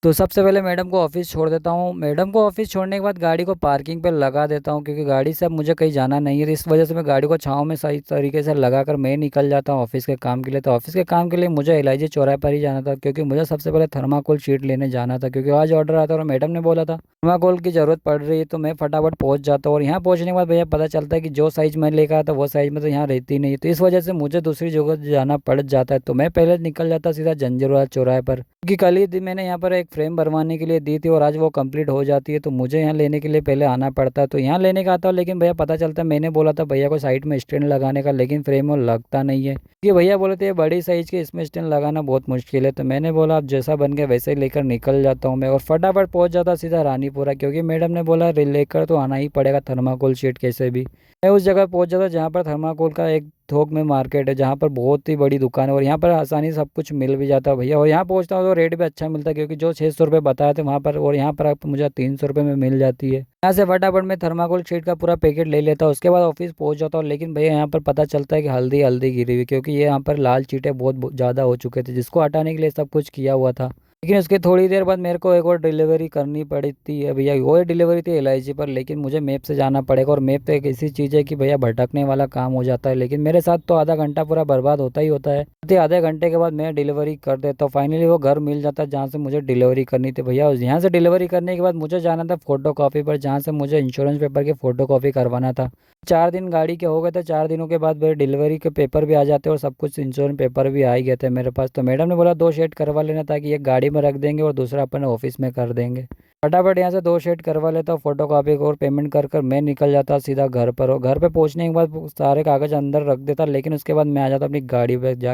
तो सबसे पहले मैडम को ऑफिस छोड़ देता हूँ। मैडम को ऑफिस छोड़ने के बाद गाड़ी को पार्किंग पे लगा देता हूँ, क्योंकि गाड़ी से अब मुझे कहीं जाना नहीं है। तो इस वजह से मैं गाड़ी को छाँव में सही तरीके से लगा कर मैं निकल जाता हूँ ऑफिस के काम के लिए। तो ऑफिस के काम के लिए मुझे एलआईजी चौराहे पर ही जाना था, क्योंकि मुझे सबसे पहले थर्माकोल शीट लेने जाना था, क्योंकि आज ऑर्डर आता था और मैडम ने बोला था थर्माकोल की ज़रूरत पड़ रही है। तो मैं फटाफट पहुँच जाता हूँ, और यहाँ पहुँचने के बाद भैया पता चलता है कि जो साइज़ मैं लेकर आया था वो साइज़ में तो यहाँ रहती नहीं। तो इस वजह से मुझे दूसरी जगह जाना पड़ जाता है। तो मैं पहले निकल जाता सीधा जंजीरवाला चौराहे पर, क्योंकि कल ही मैंने यहाँ पर एक फ्रेम बनवाने के लिए दी थी और आज वो कंप्लीट हो जाती है। तो मुझे यहाँ लेने के लिए पहले आना पड़ता है। तो यहाँ लेने का आता हूँ, लेकिन भैया पता चलता है मैंने बोला था भैया को साइड में स्टैंड लगाने का, लेकिन फ्रेम वो लगता नहीं है। कि भैया बोले थे बड़ी साइज़ के इसमें स्टैंड लगाना बहुत मुश्किल है। तो मैंने बोला अब जैसा बन गया वैसे ही लेकर निकल जाता हूँ मैं, और फटाफट पहुँच जाता सीधा रानीपुरा, क्योंकि मैडम ने बोला लेकर तो आना ही पड़ेगा थर्माकोल शीट कैसे भी। मैं उस जगह पहुंच जाता जहाँ पर थर्माकोल का एक थोक में मार्केट है, जहाँ पर बहुत ही बड़ी दुकान है और यहाँ पर आसानी से सब कुछ मिल भी जाता है भैया। और यहाँ पहुँचता हूँ तो रेट भी अच्छा मिलता है, क्योंकि जो 600 रुपये बताए थे वहाँ पर, और यहाँ पर आप मुझे 300 रुपये में मिल जाती है। यहाँ से फटाफट मैं थर्माकोल शीट का पूरा पैकेट ले लेता हूँ। उसके बाद ऑफिस पहुँच जाता हूँ, लेकिन भैया यहाँ पर पता चलता है कि हल्दी हल्दी गिरी हुई, क्योंकि ये यहाँ पर लाल चीटें बहुत ज़्यादा हो चुके थे, जिसको हटाने के लिए सब कुछ किया हुआ था। लेकिन उसके थोड़ी देर बाद मेरे को एक और डिलीवरी करनी पड़ी थी भैया, वो डिलीवरी थी एलआईजी पर। लेकिन मुझे मैप से जाना पड़ेगा, और मैप तो एक ऐसी चीज़ है कि भैया भटकने वाला काम हो जाता है। लेकिन मेरे साथ तो आधा घंटा पूरा बर्बाद होता ही होता है। तो आधे घंटे के बाद मैं डिलीवरी कर देता हूँ। फाइनली वो घर मिल जाता है जहाँ से मुझे डिलीवरी करनी थी भैया। यहाँ से डिलीवरी करने के बाद मुझे जाना था फोटो कॉपी पर, जहाँ से मुझे इंश्योरेंस पेपर की फ़ोटो कॉपी करवाना था। 4 दिन गाड़ी के हो गए थे। 4 दिनों के बाद मेरे डिलीवरी के पेपर भी आ जाते और सब कुछ इंश्योरेंस पेपर भी आ ही गए थे मेरे पास। तो मैडम ने बोला 2 शेड करवा लेना, ताकि एक गाड़ी में रख देंगे और दूसरा अपन ऑफिस में कर देंगे। फटाफट यहाँ से 2 शेड करवा लेता हूँ फोटो कॉपी को, और पेमेंट कर कर मैं निकल जाता सीधा घर पर। और घर पे पहुँचने के बाद सारे कागज़ अंदर रख देता, लेकिन उसके बाद मैं आ जाता अपनी गाड़ी पर जा